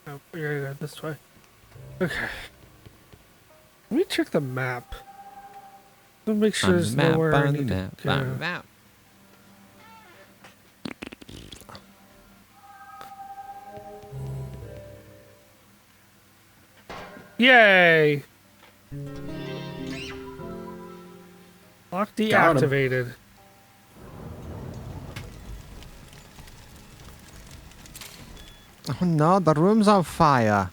Oh, we gotta go this way. Okay. Let me check the map. Let me make sure there's nowhere I need to go. Yay! Lock deactivated. Oh no, the room's on fire.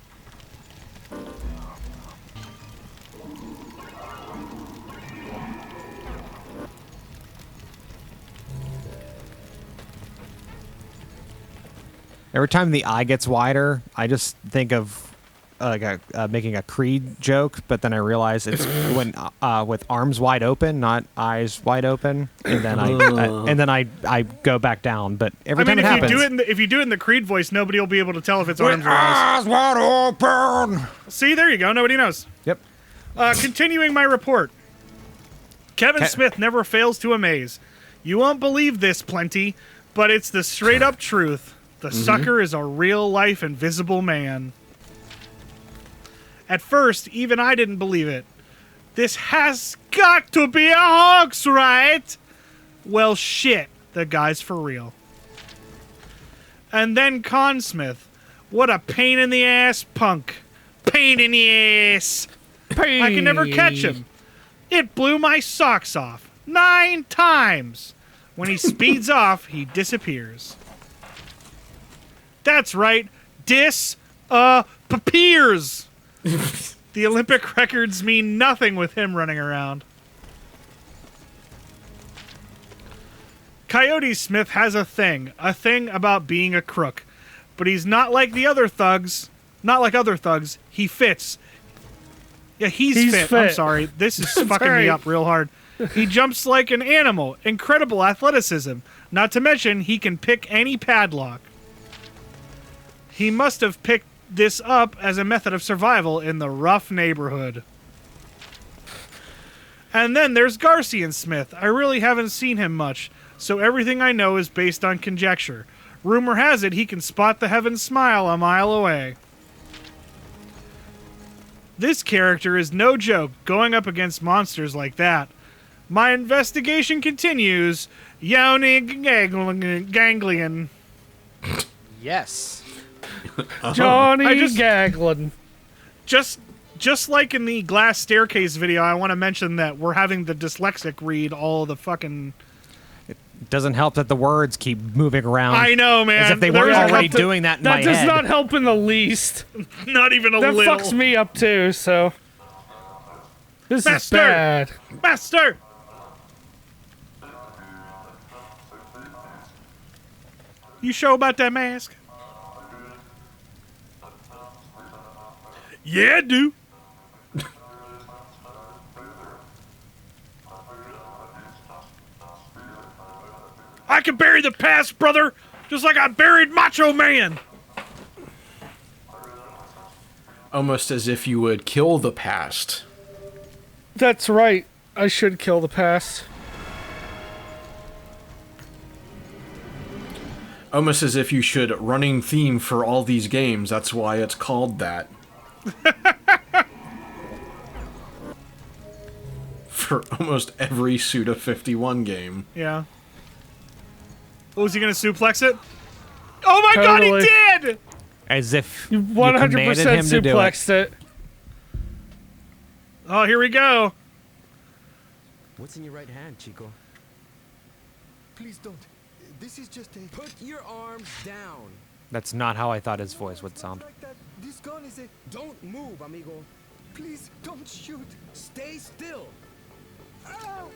Every time the eye gets wider, I just think of making a Creed joke, but then I realize it's when with arms wide open, not eyes wide open, and then I go back down. But every time it happens, if you do it in the Creed voice, nobody will be able to tell if it's arms or eyes. Eyes wide open. See, there you go. Nobody knows. Yep. Continuing my report. Kevin Smith never fails to amaze. You won't believe this, Plenty, but it's the straight-up truth. The sucker is a real-life invisible man. At first, even I didn't believe it. This has got to be a hoax, right? Well, shit. The guy's for real. And then Consmith. What a pain in the ass punk. Pain in the ass. I can never catch him. It blew my socks off. 9 times. When he speeds off, he disappears. That's right. Disappears. The Olympic records mean nothing with him running around. Coyote Smith has a thing about being a crook. But he's not like the other thugs. Not like other thugs. He fits. Yeah, he's fit. I'm sorry. This is fucking me up real hard. He jumps like an animal. Incredible athleticism. Not to mention, he can pick any padlock. He must have picked this up as a method of survival in the rough neighborhood. And then there's Garcian Smith. I really haven't seen him much, so everything I know is based on conjecture. Rumor has it he can spot the heaven smile a mile away. This character is no joke, going up against monsters like that. My investigation continues. Yoni Ganglion. Yes. Johnny Gaglin. Just like in the glass staircase video, I want to mention that we're having the dyslexic read all the fucking... It doesn't help that the words keep moving around. I know, man. As if they weren't already doing that in my head. That does not help in the least. Not even a little. That fucks me up too, so... This is bad. Master! You sure about that mask? Yeah, I do. I can bury the past, brother, just like I buried Macho Man. Almost as if you would kill the past. That's right. I should kill the past. Almost as if you should running theme for all these games. That's why it's called that. For almost every Suda 51 game. Yeah. Oh, is he gonna suplex it? Oh my god, he did! As if you 100% suplexed it. Oh, here we go. What's in your right hand, Chico? Please don't. This is just a... Put your arms down. That's not how I thought his voice would sound. Like that. This gun is a... Don't move, amigo. Please don't shoot. Stay still. Ow!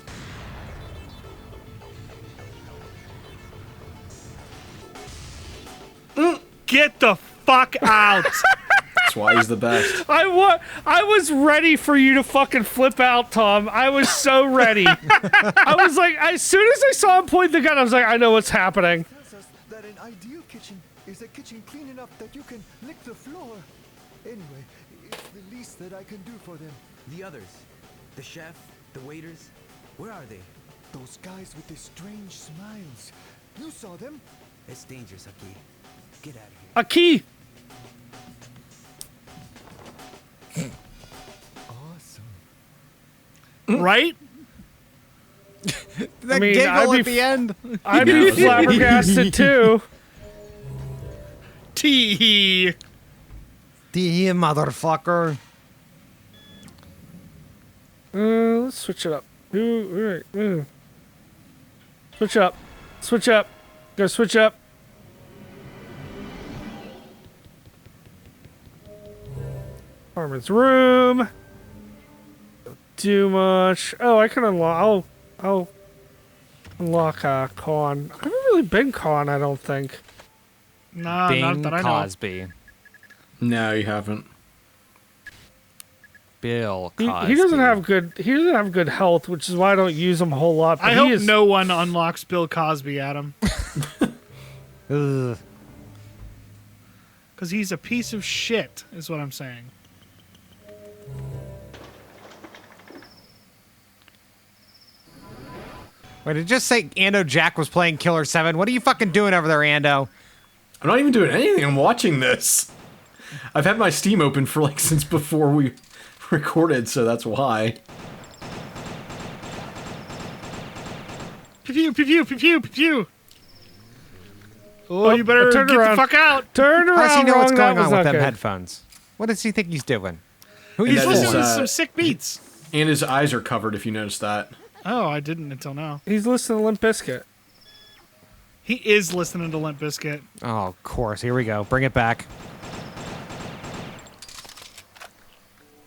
Get the fuck out. That's why he's the best. I was ready for you to fucking flip out, Tom. I was so ready. I was like, as soon as I saw him point the gun, I was like, I know what's happening. Tells us that an ideal kitchen Is the kitchen clean enough that you can lick the floor? Anyway, it's the least that I can do for them. The others. The chef, the waiters. Where are they? Those guys with the strange smiles. You saw them? It's dangerous, Aki. Get out of here. A key. Awesome. Right? That mean, giggle I'd be at the end. I'd be flabbergasted too. Tee. The motherfucker. Let's switch it up. Switch up. Switch up. Go switch up. Armin's room. Don't do much. Oh, I can unlock. I'll unlock Con. I haven't really been Con, I don't think. Nah, Bing not that I know. Cosby. No, you haven't. Bill He Cosby. doesn't have good. He doesn't have good health, which is why I don't use him a whole lot. But I he hope is, no one unlocks Bill Cosby, Adam. Ugh. Because he's a piece of shit, is what I'm saying. Wait, did it just say Ando Jack was playing Killer 7? What are you fucking doing over there, Ando? I'm not even doing anything. I'm watching this. I've had my Steam open for like since before we recorded, so that's why. Pew, pew, pew, pew, pew, pew. Oh, you better turn get around. the fuck out. Turn around. How does he know what's wrong, going that was on with not them good. headphones? What does he think he's doing? Who He's that listening is, to some sick beats. And his eyes are covered, if you noticed that. Oh, I didn't until now. He's listening to Limp Bizkit. He is listening to Limp Bizkit. Oh, of course. Here we go. Bring it back.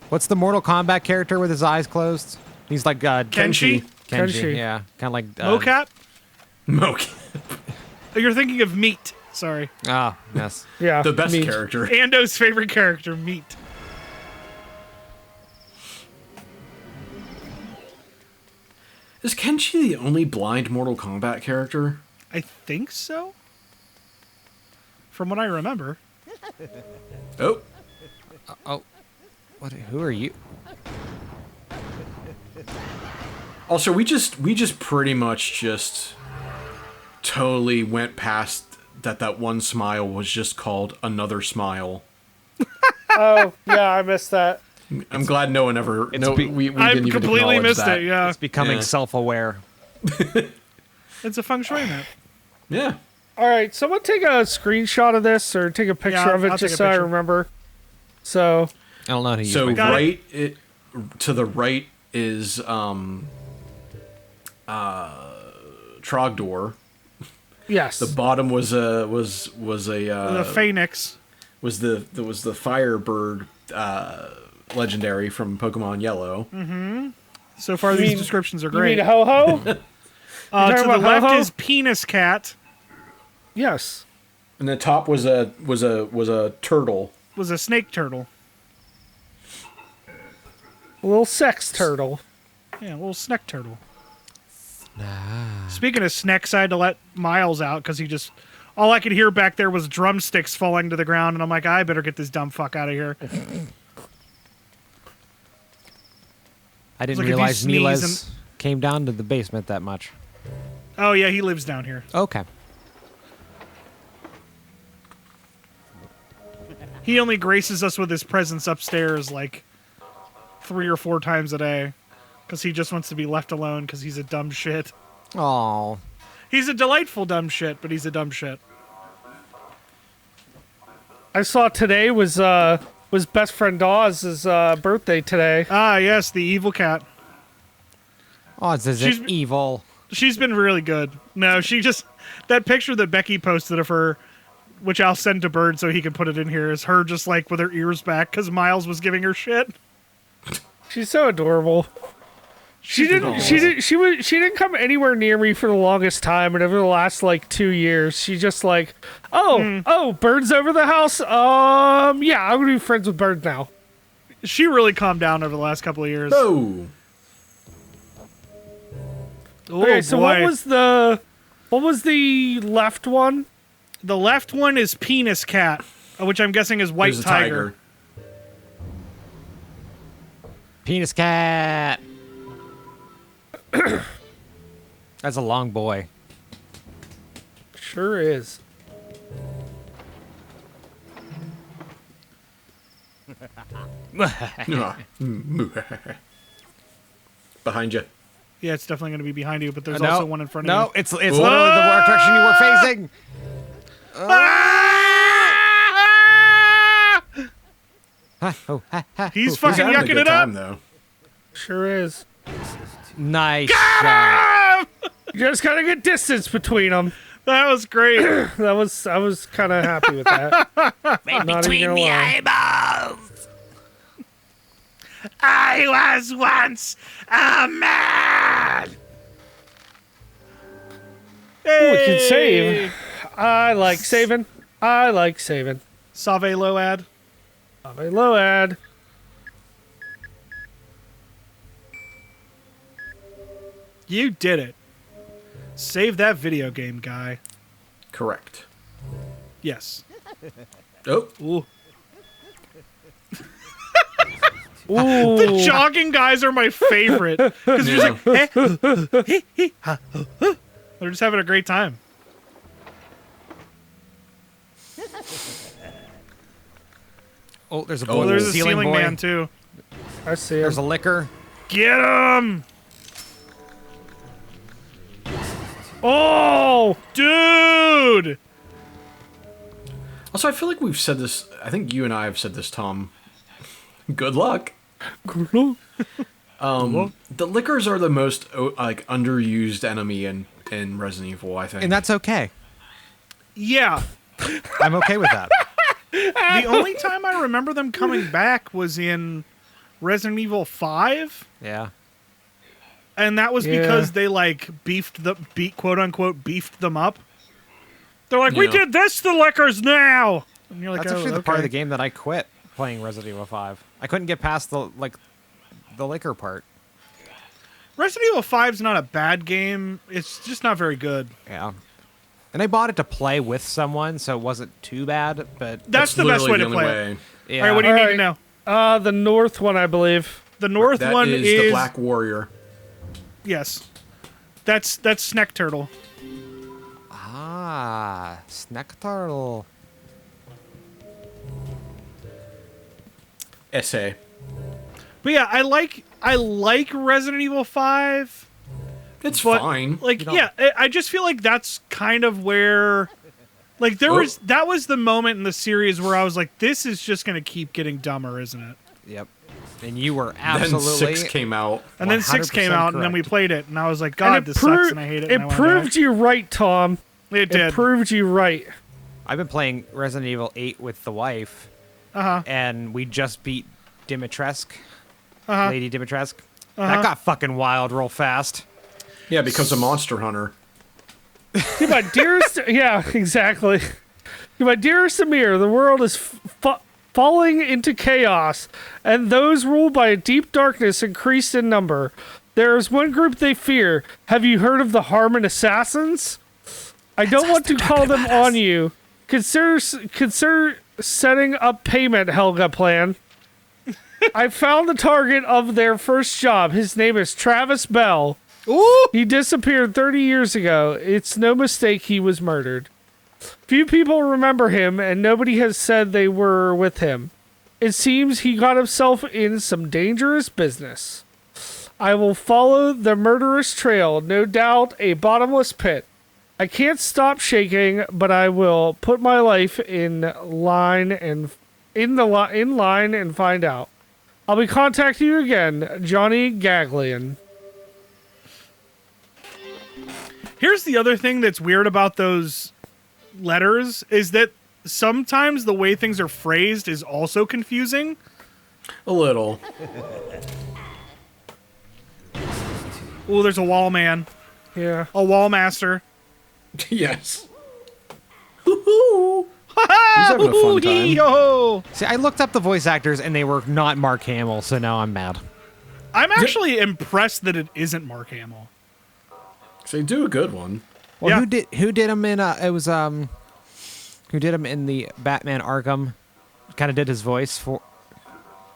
What's the Mortal Kombat character with his eyes closed? He's like Kenshi? Kenshi. Yeah, kind of like Mocap? Moke. Oh, you're thinking of Meat. Sorry. Ah, yes. Yeah, The best me. character. Ando's favorite character, Meat. Is Kenshi the only blind Mortal Kombat character? I think so. From what I remember. Oh. Oh, what? Who are you? Also, we just pretty much just totally went past that one smile was just called another smile. Oh, yeah, I missed that. I'm glad no one ever. It's No, be- we I didn't even completely acknowledge missed that. it, yeah. It's becoming Yeah. self-aware. It's a feng shui map. Yeah. All right, someone take a screenshot of this or take a picture Yeah, of it I'll take just a so I picture. remember. So, I don't know how to use So my Got right, to the right is Trogdor. yes. The bottom was a The Phoenix. was the Firebird legendary from Pokemon Yellow. So far, You these mean- descriptions are You great. mean Ho-Ho? To talking the about left Ho-Ho? is Penis Cat. Yes. And the top was a turtle. Was a snake turtle. A little sex turtle. Yeah, a little snack turtle. Speaking of snacks, I had to let Miles out because he just... All I could hear back there was drumsticks falling to the ground, and I'm like, I better get this dumb fuck out of here. I didn't like if you realize sneeze Mila's came down to the basement that much. Oh, yeah, he lives down here. Okay. He only graces us with his presence upstairs like 3 or 4 times a day because he just wants to be left alone because he's a dumb shit. Oh, He's a delightful dumb shit, but he's a dumb shit. I saw today was best friend Dawes' birthday today. Ah, yes, the evil cat. oh, it's as She's- if evil. She's been really good. No, she just... That picture that Becky posted of her, which I'll send to Bird so he can put it in here, is her just like with her ears back because Miles was giving her shit. She's so adorable. She didn't come anywhere near me for the longest time, and over the last like 2 years, she just like, oh, Bird's over the house. Yeah, I'm gonna be friends with Bird now. She really calmed down over the last couple of years. Oh. Oh, Okay, so boy. what was the left one? The left one is Penis Cat, which I'm guessing is White There's a Tiger. Penis cat. That's a long boy. Sure is. Behind you. Yeah, it's definitely going to be behind you, but there's No, also one in front of no, you. it's literally the direction you were facing. He's fucking Having a yucking good it up. time, though. Sure is. Nice shot. You just gotta get distance between them. That was great. I was kind of happy with that. Not even gonna lie. eyeballs. I was once a man. Oh, we can save. I like saving. I like saving. Save Load. Ave Load. You did it. Save that video game, guy. Correct. Yes. Oh, Ooh. Ooh. The jogging guys are my favorite. Because they're just like, they're just having a great time. Oh, there's a Oh, boy. There's a ceiling ceiling boy. man, too. I see him. There's a liquor. Get him! Oh, Dude! also, I feel like we've said this. I think you and I have said this, Tom. Good luck. The liquors are the most like underused enemy in Resident Evil, I think. And that's okay. Yeah. I'm okay with that. The only time I remember them coming back was in Resident Evil 5. Yeah. And that was Yeah. because they like quote unquote beefed them up. They're like, we Yeah. did this to liquors now. And you're like, That's oh, actually the okay. part of the game that I quit playing Resident Evil 5. I couldn't get past the liquor part. Resident Evil 5 is not a bad game. It's just not very good. Yeah. And I bought it to play with someone, so it wasn't too bad, but That's the best way to literally play the it. only way. yeah. All right, what do you All need to right. know? the north one, I believe. The north That one is is the Black Warrior. yes. That's Snack Turtle. Ah, snack turtle. SA. But yeah, I like Resident Evil 5. It's But, fine. Like, yeah, I just feel like that's kind of where, like, that was the moment in the series where I was like, this is just going to keep getting dumber, isn't it? Yep. And you were Then absolutely 6 came out. And then 6 came 100% out, and then we correct. played it, and I was like, And God, this sucks, and I hate it. It and I wanna proved die. you right, Tom. It did. It proved you right. I've been playing Resident Evil 8 with the wife, and we just beat Dimitrescu. Lady Dimitrescu. That got fucking wild real fast. Yeah, because of Monster Hunter. To my dearest, yeah, exactly. To my dearest Amir, the world is falling into chaos, and those ruled by a deep darkness increased in number. There is one group they fear. Have you heard of the Harmon Assassins? I don't want to call them on you. Consider setting up payment, Helga plan. I found the target of their first job. His name is Travis Bell. Ooh! He disappeared 30 years ago. It's no mistake he was murdered. Few people remember him, and nobody has said they were with him. It seems he got himself in some dangerous business. I will follow the murderous trail, no doubt a bottomless pit. I can't stop shaking, but I will put my life in line and find out. I'll be contacting you again, Johnny Gaglian. Here's the other thing that's weird about those letters is that sometimes the way things are phrased is also confusing. A little. Ooh, there's a wall man, Yeah. a wall master. Yes. He's having a fun time. Yo! See, I looked up the voice actors, and they were not Mark Hamill, so now I'm mad. I'm actually impressed that it isn't Mark Hamill. So they do a good one. Well, Yeah. who did him in? It was who did him in the Batman Arkham, kind of did his voice for.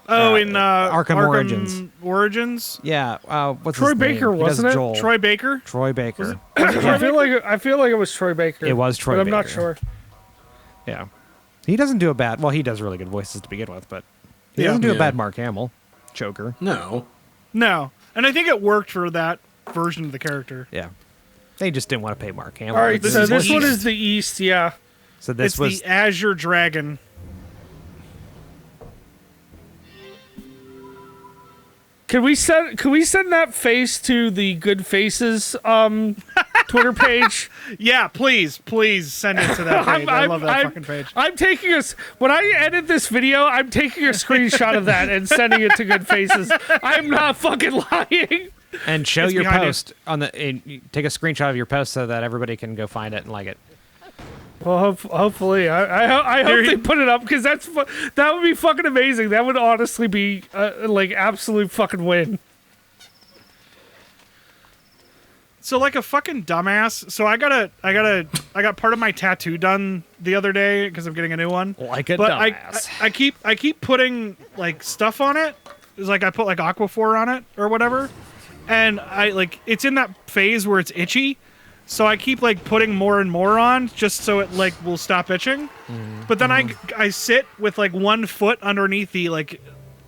Oh, in Arkham Origins. Origins. Yeah, what's Troy his name? Baker, He does wasn't it? Joel. Troy Baker. Troy Baker. I feel like it was Troy Baker. It was Troy but I'm not Baker. sure. Yeah, he doesn't do a bad. Well, he does really good voices to begin with, but he Yeah. doesn't do a Yeah. bad Mark Hamill, Joker. No. No, and I think it worked for that version of the character. Yeah, they just didn't want to pay Mark Hamill. All right, This so is this one East. is the East, yeah. So this It's was the Azure Dragon. Can we send that face to the Good Faces Twitter page? Yeah, please send it to that page. I love that fucking page. I'm taking when I edit this video, I'm taking a screenshot of that and sending it to Good Faces. I'm not fucking lying. and show It's your behind it. post on the. Take a screenshot of your post so that everybody can go find it and like it. Well, hopefully, I hope they put it up because that would be fucking amazing. That would honestly be like absolute fucking win. So like a fucking dumbass. So I got part of my tattoo done the other day because I'm getting a new one. Like a But dumbass. I keep putting like stuff on it. It's like I put like Aquaphor on it or whatever, and I like it's in that phase where it's itchy. So I keep like putting more and more on just so it like will stop itching. But then I sit with like 1 foot underneath the like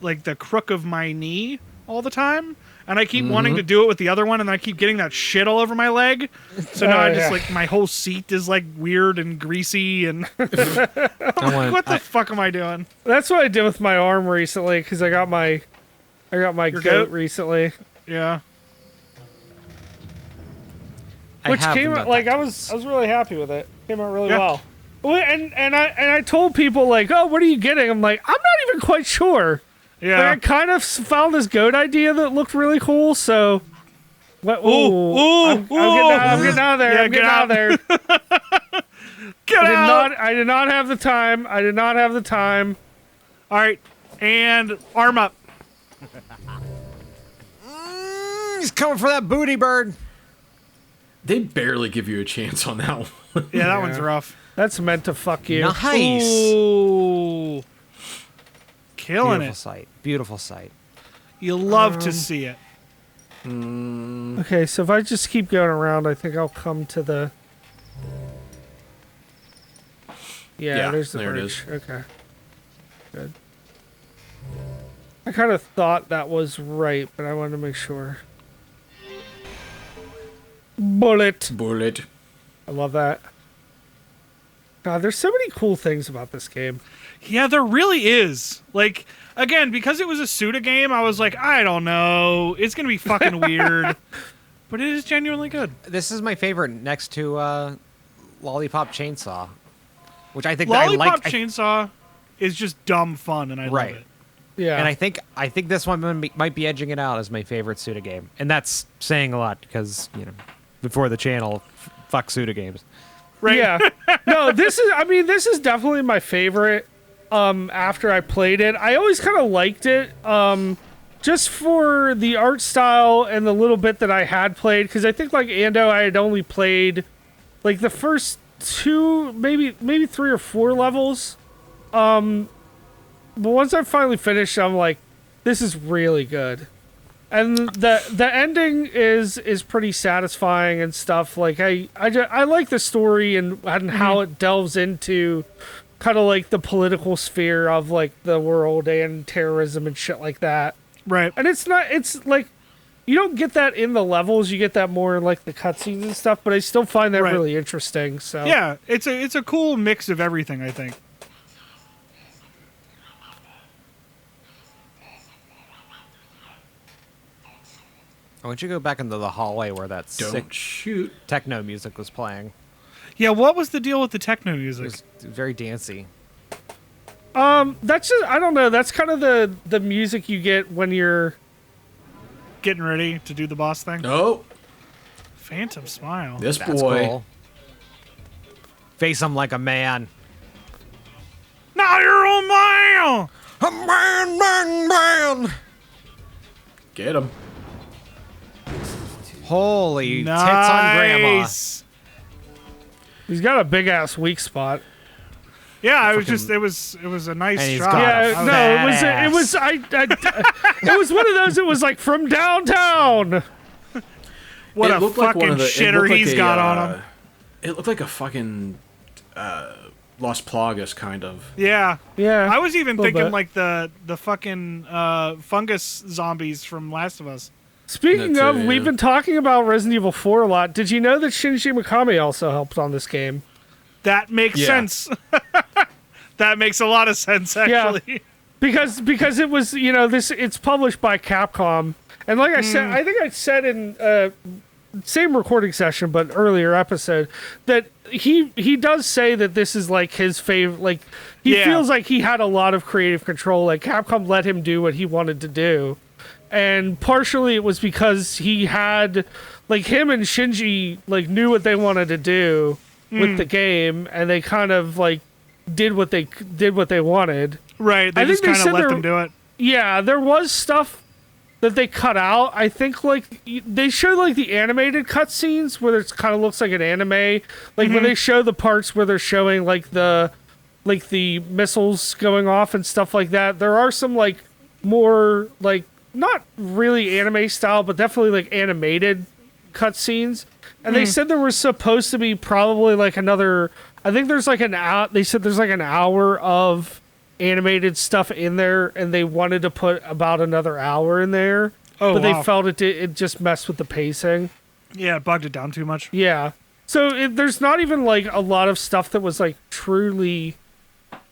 the crook of my knee all the time. And I keep wanting to do it with the other one, and I keep getting that shit all over my leg. So now Oh, I just yeah. like my whole seat is like weird and greasy, and I want- what the fuck am I doing? That's what I did with my arm recently because I got my Your goat goat? recently, Yeah, I which have came no out like I tattoos. was really happy with it. Came out really Yeah. well. Well, and I told people like, oh, what are you getting? I'm like, I'm not even quite sure. yeah. Like, I kind of found this goat idea that looked really cool, so. What, I'm getting out of there. Yeah, I'm get getting out of there. Get out! I did not have the time. I did not have the time. All right, and arm up. He's coming for that booty bird. They barely give you a chance on that one. Yeah, that one's rough. That's meant to fuck you. Nice. Ooh, killing Beautiful it. sight. Beautiful sight. You love to see it. Okay, so if I just keep going around, I think I'll come to the. Yeah, there's the there it bridge. Okay. Good. I kind of thought that was right, but I wanted to make sure. Bullet. Bullet. I love that. God, there's so many cool things about this game. Yeah, there really is. Like, again, because it was a Suda game, I was like, I don't know. It's going to be fucking weird. But it is genuinely good. This is my favorite next to Lollipop Chainsaw, which I think that I Lollipop like. Chainsaw is just dumb fun, and I Right. love it. Yeah. And I think this one might be edging it out as my favorite Suda game, and that's saying a lot because before the channel, fuck Suda games. Right? Yeah. No, this is definitely my favorite after I played it. I always kind of liked it just for the art style and the little bit that I had played cuz I think like Ando I had only played like the first 2 maybe 3 or 4 levels. But once I finally finished, I'm like this is really good. And the ending is pretty satisfying and stuff. Like I like the story and how it delves into kind of like the political sphere of like the world and terrorism and shit like that. Right. And it's like you don't get that in the levels. You get that more in like the cutscenes and stuff. But I still find that Right. really interesting. So Yeah, it's a cool mix of everything, I think. I want you to go back into the hallway where that Don't sick shoot. techno music was playing. Yeah, what was the deal with the techno It music? was very dancey. that's just I don't know. That's kind of the music you get when you're. Getting ready to do the boss thing? Oh, Phantom Smile. this That's boy. cool. Face him like a man. Now you're on mile! A man. Get him. Holy tits on grandma. Nice. He's got a big ass weak spot. Yeah, I was just it was a nice And he's shot. got Yeah, a no, it was it was one of those. It was like from downtown. What It a looked like fucking one of the- it shitter looked like he's a, got on him. It looked like a fucking Las Plagas kind of. Yeah. Yeah, I was even little thinking bit. like the fucking fungus zombies from Last of Us. Speaking That of, too, we've yeah. been talking about Resident Evil 4 a lot. Did you know that Shinji Mikami also helped on this game? That makes Yeah. sense. That makes a lot of sense, actually. Because it was, it's published by Capcom, and like I said, I think I said in same recording session but earlier episode that he does say that this is like his favorite. Like he Yeah. feels like he had a lot of creative control. Like Capcom let him do what he wanted to do, and partially it was because he had like him and Shinji like knew what they wanted to do with the game, and they kind of like did what they wanted. Right. They I just think they kind of said let they're- them do it. Yeah, there was stuff that they cut out. I think like they showed like the animated cutscenes where it kind of looks like an anime. Like when they show the parts where they're showing like the missiles going off and stuff like that. There are some like more like not really anime style, but definitely like animated cutscenes. And they said there was supposed to be probably like another. I think there's like an hour. They said there's like an hour of animated stuff in there, and they wanted to put about another hour in there. Oh, but wow. they felt it just messed with the pacing. Yeah, it bugged it down too much. Yeah. So there's not even like a lot of stuff that was like truly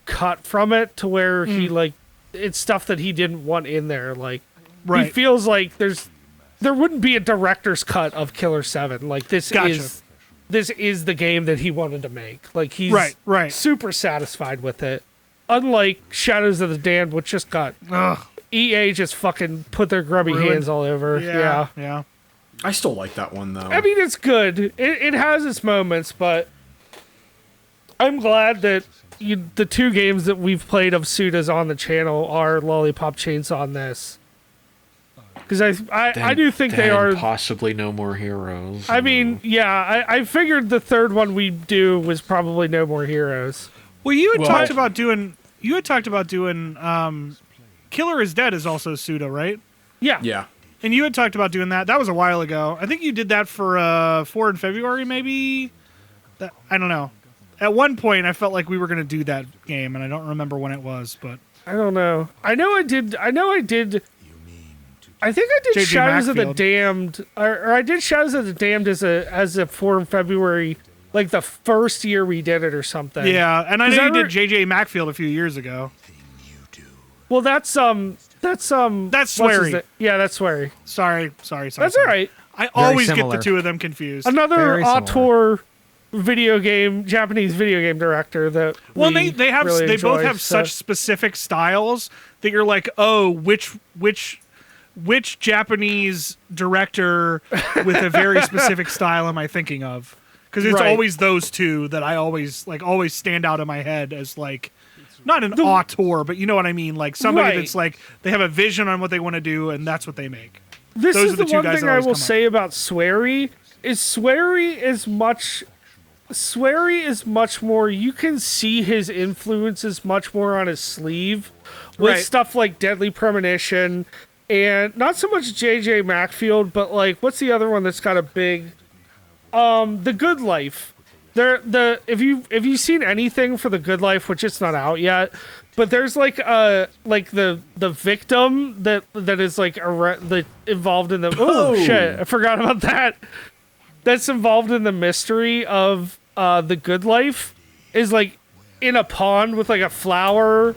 cut from it to where he like it's stuff that he didn't want in there. Like he Right. feels like there wouldn't be a director's cut of Killer 7. Like this Gotcha. is the game that he wanted to make. Like he's Right. super satisfied with it. Unlike Shadows of the Damned, which just got EA just fucking put their grubby Ruined. hands all over. Yeah. Yeah. I still like that one though. I mean, it's good. It has its moments, but I'm glad that the two games that we've played of Suda's on the channel are Lollipop Chainsaw and this. Because I do think they are. Possibly No More Heroes. I mean, yeah, I figured the third one we do was probably No More Heroes. Well, you had Well, talked about doing. Killer is Dead is also pseudo, right? Yeah. Yeah. And you had talked about doing that. That was a while ago. I think you did that for 4 in February, maybe. I don't know. At one point, I felt like we were going to do that game, and I don't remember when it was. But I don't know. I know I did. I think I did J.J. Shadows of the Macfield. Damned, or I did Shadows of the Damned as a 4 in February, like the first year we did it or something. yeah, and I 'Cause know I you re- did J.J. Macfield a few years ago. Well, that's That's what's his Swery. na- Yeah, that's Swery. Sorry. That's all right. I always get similar. the two of them confused. Another Very similar. auteur Japanese video game director that Well, we they have really they both enjoy, have so- such specific styles that you're like, oh, which Japanese director with a very specific style am I thinking of? Because it's Right. always those two that I always stand out in my head as like not an auteur, but you know what I mean, like somebody Right. that's like they have a vision on what they want to do and that's what they make. This Those is are the the two one guys thing that I always will come up. say about Swery is Swery is much more. You can see his influences much more on his sleeve with Right. stuff like Deadly Premonition and not so much J.J. Macfield, but like what's the other one that's got a big The Good Life. If you've seen anything for The Good Life, which it's not out yet, but there's like the victim that is like involved in the oh shit, I forgot about that. That's involved in the mystery of The Good Life is like in a pond with like a flower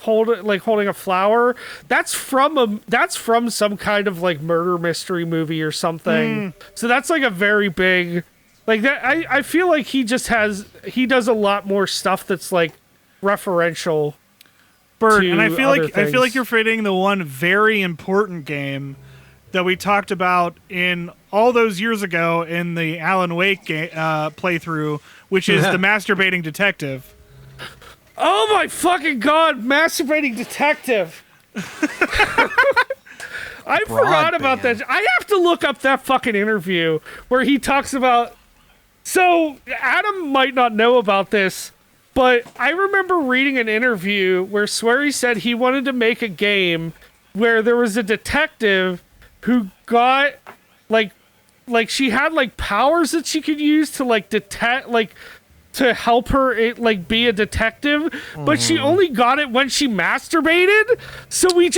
holding a flower. That's from some kind of like murder mystery movie or something. So that's like a very big like that. I feel like he does a lot more stuff that's like referential. Bert, to and I feel other like things. you're forgetting the one very important game that we talked about in all those years ago in the Alan Wake playthrough, which is the masturbating detective. Oh my fucking god, masturbating detective. I forgot about that. I have to look up that fucking interview where he talks about. So Adam might not know about this, But I remember reading an interview where Swery said he wanted to make a game where there was a detective who got like she had like powers that she could use to like detect to help her be a detective, but she only got it when she masturbated. So we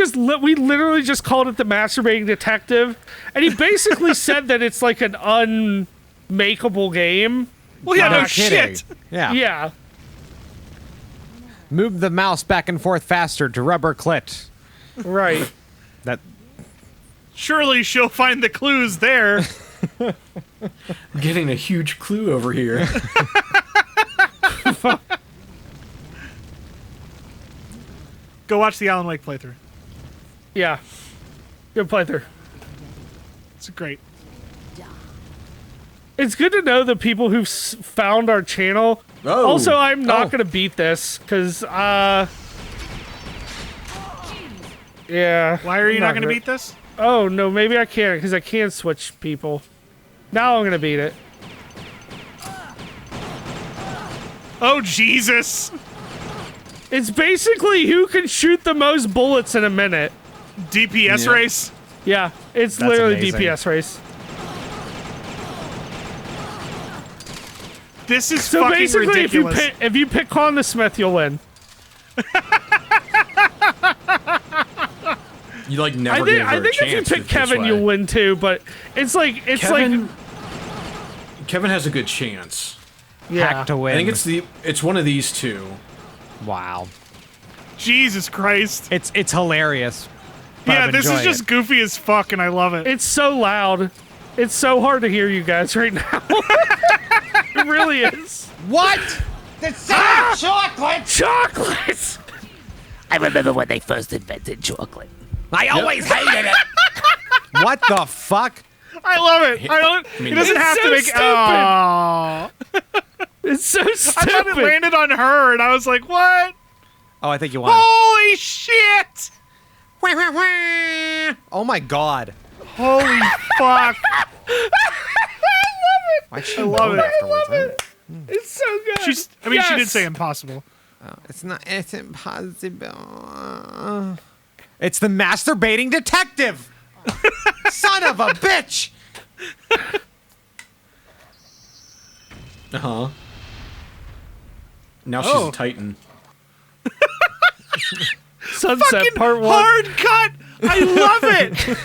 literally just called it the masturbating detective, and he basically said that it's like an unmakeable game. Well, yeah, no Not kidding. shit. Yeah. Move the mouse back and forth faster to rubber clit. Right. That Surely she'll find the clues there. Getting a huge clue over here. Go watch the Alan Wake playthrough. Yeah. Good playthrough. It's great. It's good to know the people who've found our channel. Oh. Also, I'm not going to beat this because, yeah. Why are you not going to beat this? Oh, no, maybe I can't because I can switch people. Now I'm going to beat it. Oh, Jesus. It's basically who can shoot the most bullets in a minute. DPS Yeah. race? Yeah, it's That's literally amazing. DPS race. This is So fucking basically, ridiculous. if you pick Con the Smith, you'll win. You like never I give think, her I a think if you chance pick this Kevin, way. you'll win too. But it's like Kevin has a good chance. yeah. hack to win. I think it's one of these two. Wow. Jesus Christ. It's hilarious. but Yeah, I'm this is enjoying just it. goofy as fuck, and I love it. It's so loud. It's so hard to hear you guys right now. It really is. What? The sound chocolate. Chocolate. I remember when they first invented chocolate. I always hated it. What the fuck? I love it. I don't. mean, He doesn't it's have so to make. stupid. Oh. It's so I thought it stupid. landed on her, and I was like, what? Oh, I think you won. Holy shit! Oh my god. Holy fuck. Why'd she I love moan it. afterwards, huh? It's so good. She did Yes. say impossible. It's not. It's impossible. It's the masturbating detective. Son of a bitch. Uh-huh. Now Oh. she's a Titan. Sunset Fucking Part 1. hard cut. I love it.